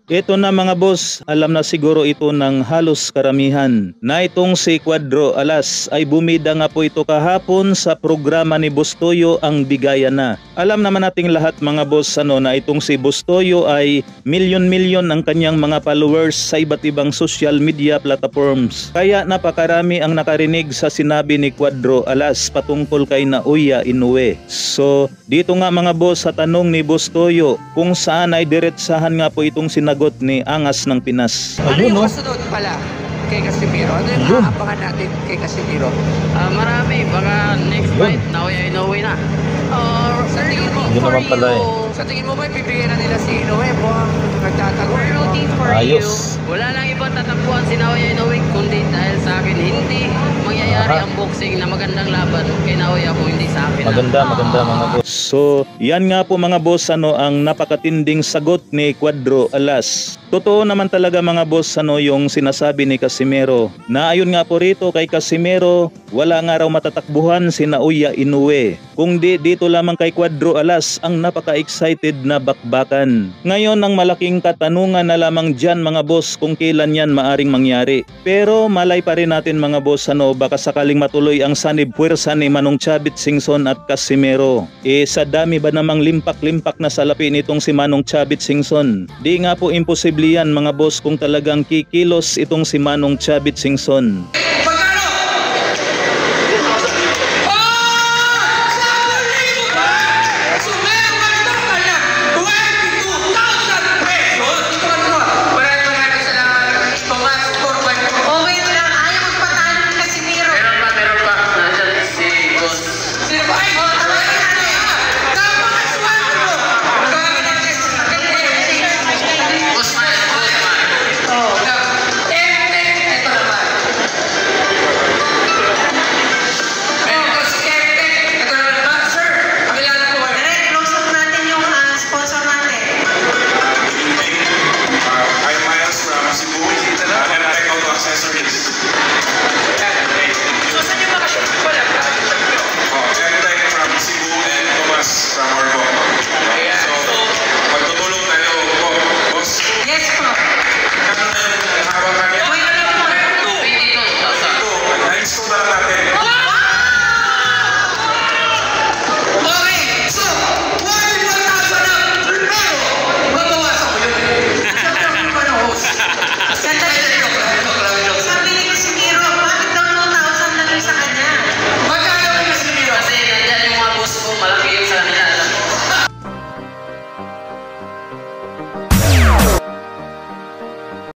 Ito na mga boss, alam na siguro ito ng halos karamihan na itong si Cuadro Alas ay bumida nga po ito kahapon sa programa ni Bustoyo ang Bigayan na. Alam naman nating lahat mga boss na itong si Bustoyo ay milyon-milyon ang kanyang mga followers sa iba't ibang social media platforms. Kaya napakarami ang nakarinig sa sinabi ni Cuadro Alas patungkol kay Nauya Inoue. So dito nga mga boss sa tanong ni Bustoyo kung saan ay diretsahan nga po itong sinagot ni Angas ng Pinas. Ano yung kasunod pala kay Casimiro? Ano yung aabangan natin kay Casimiro? Marami, baka next fight, Nauya Inoue na. Or Sa tingin mo, Yun naman pala eh. sa tingin mo ba ipibigyan na nila si Inoue? Mukhang nagtatago. we're rooting for Ayos. you. Wala lang ibang tatakbuhan si Nauya Inoue kundi dahil sa akin hindi mangyayari ang boxing na magandang laban kay Nauya kung hindi sa akin. Maganda mga boss. So, yan nga po mga boss ang napakatinding sagot ni Cuadro Alas. Totoo naman talaga mga boss yung sinasabi ni Casimero na ayon nga po rito kay Casimero, wala nga raw matatakbuhan si Nauya Inoue. Kung dito lamang kay Cuadro Alas ang napaka-excited na bakbakan. Ngayon ang malaking katanungan na lamang dyan mga boss kung kailan yan maaring mangyari. Pero malay pa rin natin mga boss baka sakaling matuloy ang sanib puwersa ni Manong Chavit Singson at Casimero. Sa dami ba namang limpak-limpak na salapi nitong si Manong Chavit Singson? Di nga po imposible yan mga boss kung talagang kikilos itong si Manong Chavit Singson.